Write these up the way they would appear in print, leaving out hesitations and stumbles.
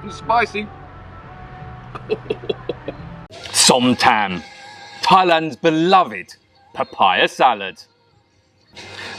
It's spicy. Som Tam, Thailand's beloved papaya salad.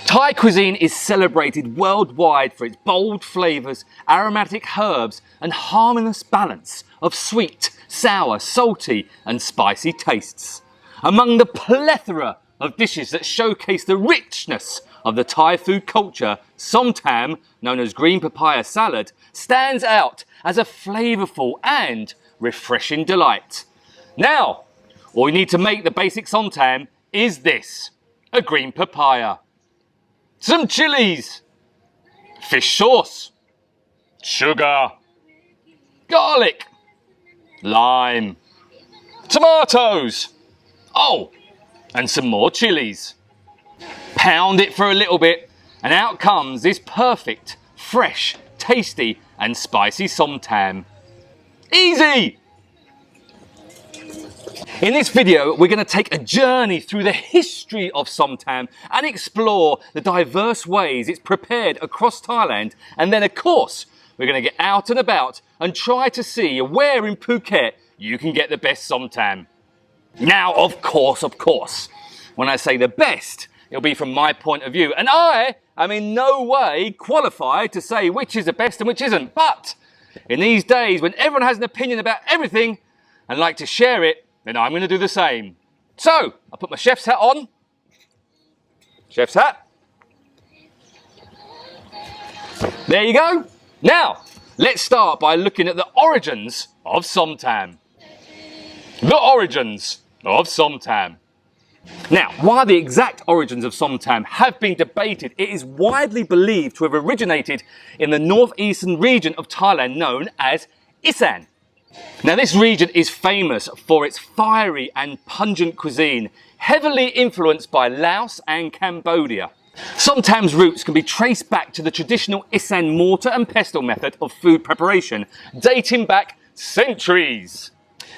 Thai cuisine is celebrated worldwide for its bold flavours, aromatic herbs and harmonious balance of sweet, sour, salty and spicy tastes. Among the plethora of dishes that showcase the richness of the Thai food culture, Som Tam, known as green papaya salad, stands out as a flavourful and refreshing delight. Now, all you need to make the basic Som Tam is this: a green papaya, some chilies, fish sauce, sugar, garlic, lime, tomatoes, oh, and some more chilies. Pound it for a little bit and out comes this perfect, fresh, tasty and spicy Som Tam. Easy! In this video, we're going to take a journey through the history of Som Tam and explore the diverse ways it's prepared across Thailand. And then, of course, we're going to get out and about and try to see where in Phuket you can get the best Som Tam. Now, of course, when I say the best, it'll be from my point of view. And I am in no way qualified to say which is the best and which isn't. But in these days, when everyone has an opinion about everything and like to share it, then I'm going to do the same. So, I put my chef's hat on. Chef's hat. There you go. Now, let's start by looking at the origins of Som Tam. The origins of Som Tam. Now, while the exact origins of Som Tam have been debated, it is widely believed to have originated in the northeastern region of Thailand known as Isan. Now, this region is famous for its fiery and pungent cuisine, heavily influenced by Laos and Cambodia. Som Tam's roots can be traced back to the traditional Isan mortar and pestle method of food preparation, dating back centuries.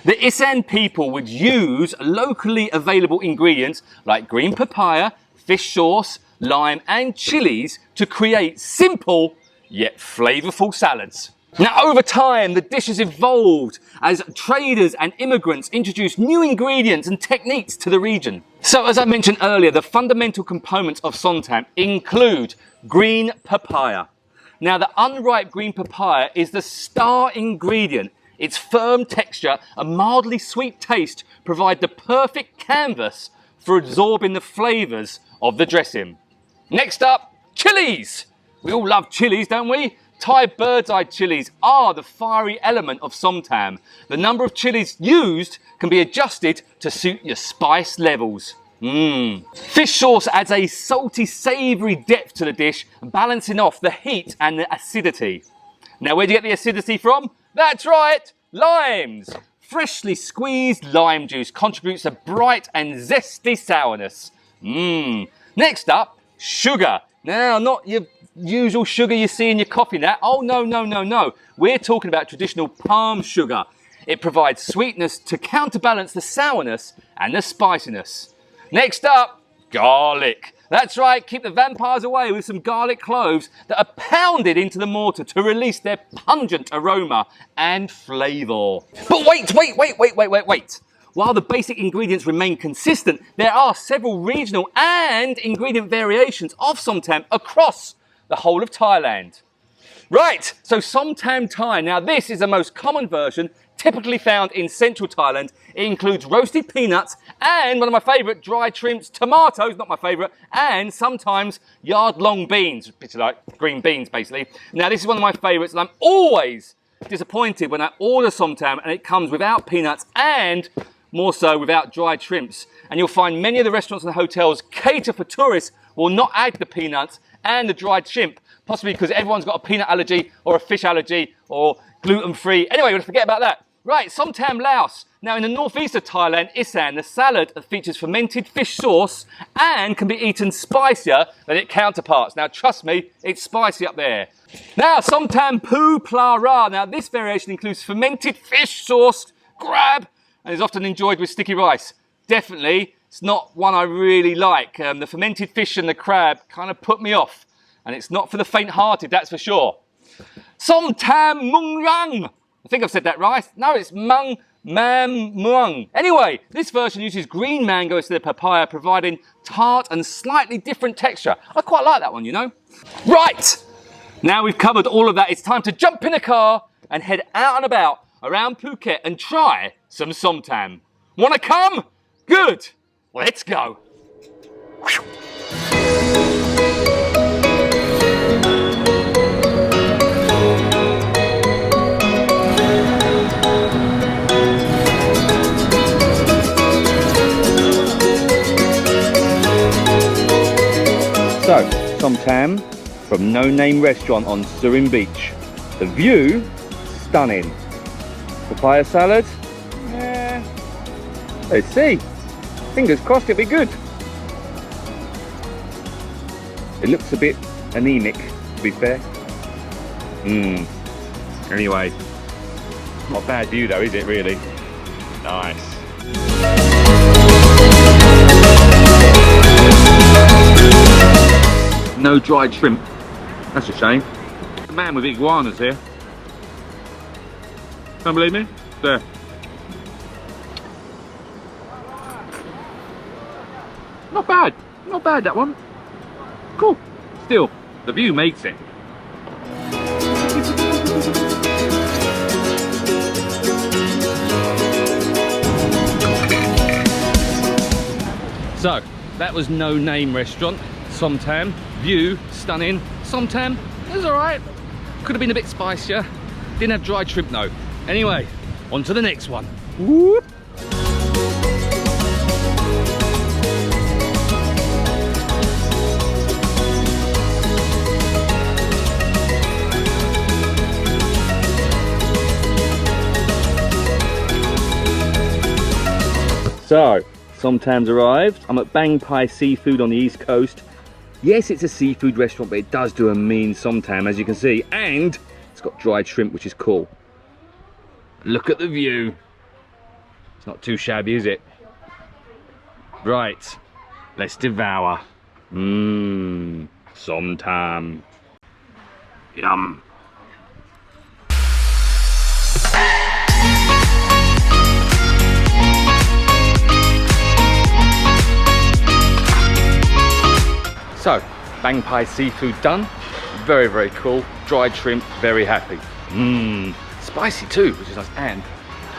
The Isan people would use locally available ingredients like green papaya, fish sauce, lime and chilies to create simple yet flavourful salads. Now, over time, the dishes evolved as traders and immigrants introduced new ingredients and techniques to the region. So, as I mentioned earlier, the fundamental components of Som Tam include green papaya. Now, the unripe green papaya is the star ingredient. Its firm texture and mildly sweet taste provide the perfect canvas for absorbing the flavours of the dressing. Next up, chilies. We all love chilies, don't we? Thai bird's eye chilies are the fiery element of Som Tam. The number of chilies used can be adjusted to suit your spice levels. Fish sauce adds a salty, savoury depth to the dish, balancing off the heat and the acidity. Now, where do you get the acidity from? That's right, limes. Freshly squeezed lime juice contributes a bright and zesty sourness. Next up, sugar. Now, not your usual sugar you see in your coffee now. Oh, no. We're talking about traditional palm sugar. It provides sweetness to counterbalance the sourness and the spiciness. Next up, garlic. That's right, keep the vampires away with some garlic cloves that are pounded into the mortar to release their pungent aroma and flavour. But wait. While the basic ingredients remain consistent, there are several regional and ingredient variations of Som Tam across the whole of Thailand. Right, so Som Tam Thai. Now, this is the most common version, typically found in central Thailand. It includes roasted peanuts and one of my favourite, dried shrimps, tomatoes, not my favourite, and sometimes yard-long beans, picture like green beans basically. Now, this is one of my favourites, and I'm always disappointed when I order Som Tam and it comes without peanuts and more so without dried shrimps. And you'll find many of the restaurants and hotels cater for tourists will not add the peanuts and the dried shrimp, possibly because everyone's got a peanut allergy or a fish allergy or gluten-free. Anyway, we'll forget about that. Right, Som Tam Laos. Now, in the northeast of Thailand, Isan, the salad features fermented fish sauce and can be eaten spicier than its counterparts. Now, trust me, it's spicy up there. Now, Som Tam Plethora. Now, this variation includes fermented fish sauce, crab, and is often enjoyed with sticky rice. Definitely, it's not one I really like. The fermented fish and the crab kind of put me off. And it's not for the faint-hearted, that's for sure. Som Tam Mung Rang. I think I've said that right. No, it's mung, mam, mung. Anyway, this version uses green mango instead of papaya, providing tart and slightly different texture. I quite like that one, you know. Right, now we've covered all of that, it's time to jump in a car and head out and about around Phuket and try some Som Tam. Wanna come? Good, let's go. So, Som Tam from No Name Restaurant on Surin Beach. The view, stunning. Papaya salad? Yeah. Let's see. Fingers crossed it'll be good. It looks a bit anemic, to be fair. Anyway, not a bad view though, is it really? Nice. No dried shrimp. That's a shame. The man with iguanas here. Can't believe me? There. Not bad. Not bad, that one. Cool. Still, the view makes it. So, that was No Name Restaurant, Som Tam. View, stunning. Som Tam, it was alright. Could have been a bit spicier. Didn't have dried shrimp though. Anyway, on to the next one. Whoop. So, Som Tam's arrived. I'm at Bang Pai Seafood on the East Coast. Yes, it's a seafood restaurant, but it does do a mean Som Tam, as you can see. And it's got dried shrimp, which is cool. Look at the view. It's not too shabby, is it? Right, let's devour. Som Tam. Yum. So, Bang Pai Seafood done. Very, very cool. Dried shrimp, very happy. Spicy too, which is nice. And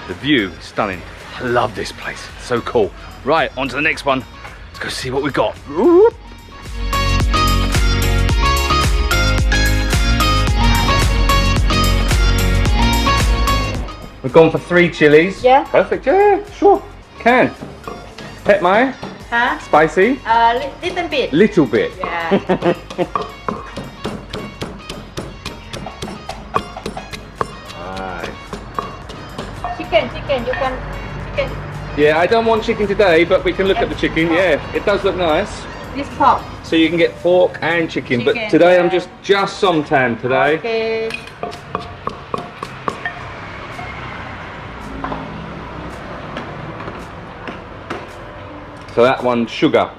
the view, stunning. I love this place, so cool. Right, on to the next one. Let's go see what we got. We've gone for 3 chilies. Yeah. Perfect, yeah, sure. Can. Pet mai? Huh? Spicy? Little bit. Little bit. Yeah. Chicken, you can chicken. Yeah, I don't want chicken today, but we can look at the chicken. Yeah, it does look nice. This pork. So you can get pork and chicken, but Chicken, today yeah. I'm just Som Tam today. Okay. So that one's sugar,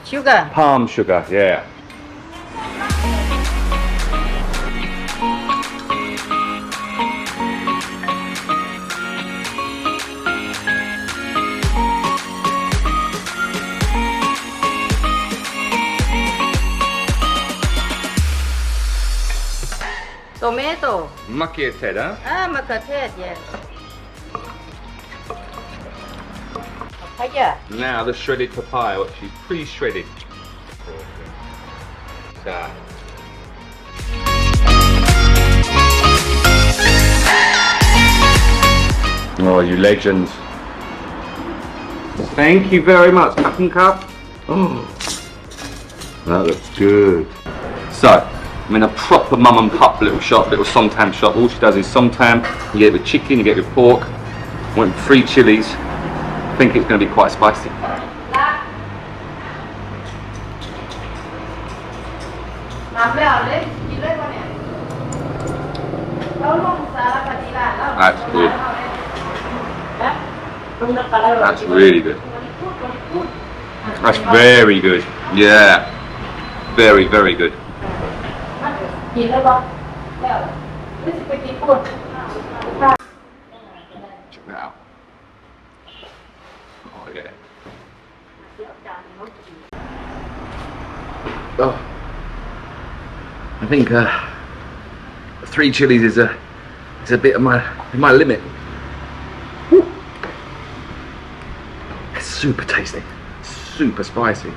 Sugar. palm sugar, yeah. Tomato. Macchiato, huh? Macchiato, yes. Papaya. Now the shredded papaya, which is pre-shredded. So. Oh, you legends. Thank you very much, Cup and Cup. Oh, that looks good. So, I'm in a proper mum and pup little shop, little Som Tam shop. All she does is Som Tam. You get it with chicken, you get it with pork. Went with 3 chilies. I think it's going to be quite spicy. That's good. That's really good. That's very good. Yeah. Very, very good. I think 3 chilies is a bit of my limit. Woo. It's super tasty, super spicy.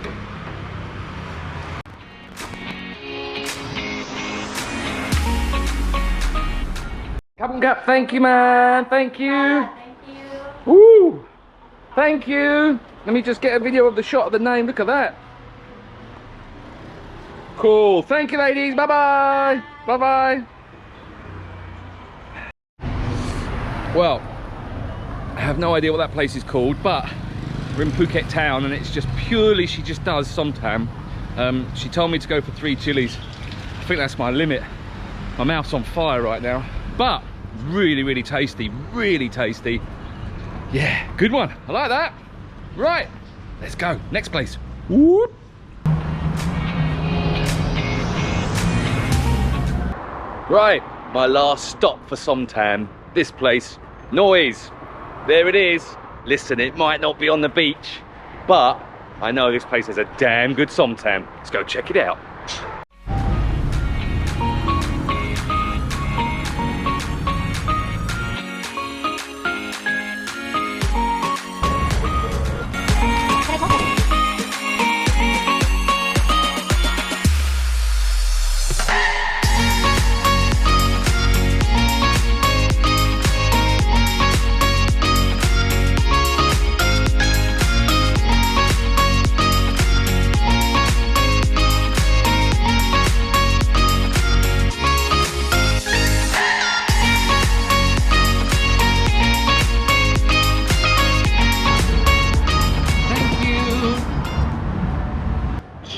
Cup and cup, thank you, man. Thank you. Thank you. Woo! Thank you. Let me just get a video of the shot of the name. Look at that. Cool. Thank you, ladies. Bye bye. Bye bye. Well, I have no idea what that place is called, but we're in Phuket town, and it's just purely, she just does Som Tam. She told me to go for 3 chilies. I think that's my limit. My mouth's on fire right now, but really, really tasty. Really tasty. Yeah, good one. I like that. Right, let's go. Next place. Whoop. Right, my last stop for Som Tam. This place, Noise. There it is. Listen, it might not be on the beach, but I know this place has a damn good Som Tam. Let's go check it out.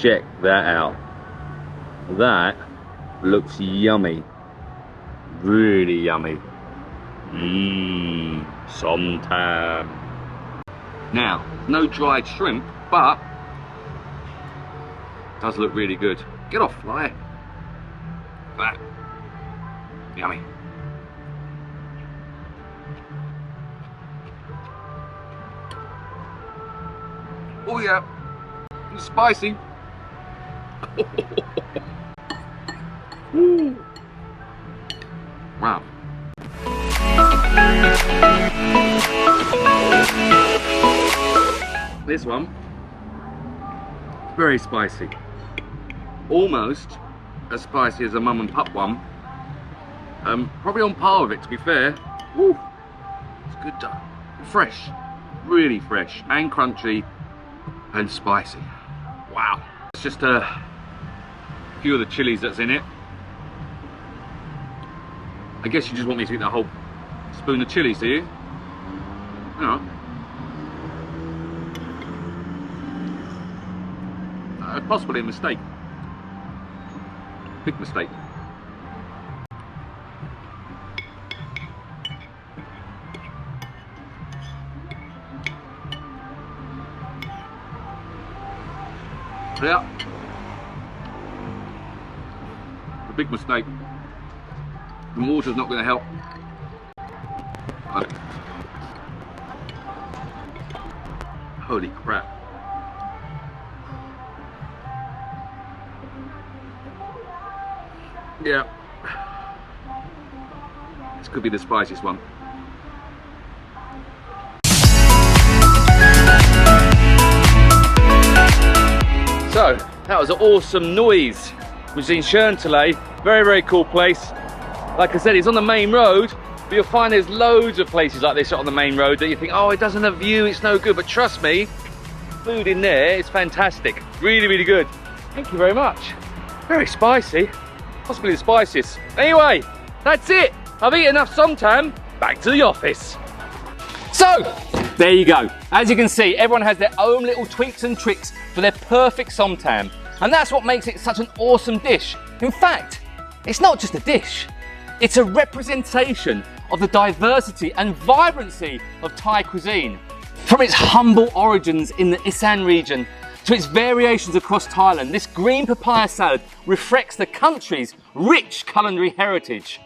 Check that out. That looks yummy. Really yummy. Mmm, Som Tam. Now, no dried shrimp, but does look really good. Get off, fly. That. Yummy. Oh yeah, it's spicy. Woo. Wow. This one, very spicy. Almost as spicy as a mum and pup one. Probably on par with it, to be fair. Woo. It's good dough. Fresh, really fresh and crunchy and spicy. Wow. It's just a few of the chilies that's in it. I guess you just want me to eat that whole spoon of chilies, do you? No. Possibly a mistake. Big mistake. Yeah. A big mistake. The water's not going to help. Holy crap. Yeah. This could be the spiciest one. So, that was an awesome Noise, which is in Chantilly. Very, very cool place. Like I said, it's on the main road, but you'll find there's loads of places like this on the main road that you think, oh, it doesn't have view, it's no good. But trust me, food in there is fantastic. Really, really good. Thank you very much. Very spicy, possibly the spiciest. Anyway, that's it. I've eaten enough Som Tam. Back to the office. So, there you go. As you can see, everyone has their own little tweaks and tricks for their perfect Som Tam. And that's what makes it such an awesome dish. In fact, it's not just a dish. It's a representation of the diversity and vibrancy of Thai cuisine. From its humble origins in the Isan region to its variations across Thailand, this green papaya salad reflects the country's rich culinary heritage.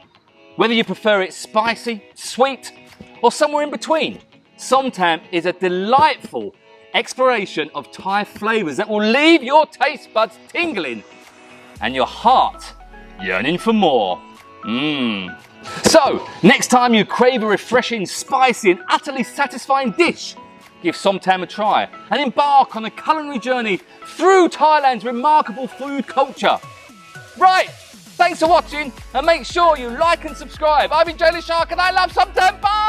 Whether you prefer it spicy, sweet, or somewhere in between, Som Tam is a delightful exploration of Thai flavors that will leave your taste buds tingling and your heart yearning for more. So, next time you crave a refreshing, spicy and utterly satisfying dish, give Som Tam a try and embark on a culinary journey through Thailand's remarkable food culture. Right, thanks for watching and make sure you like and subscribe. I've been Jaylee Shark and I love Som Tam. Bye!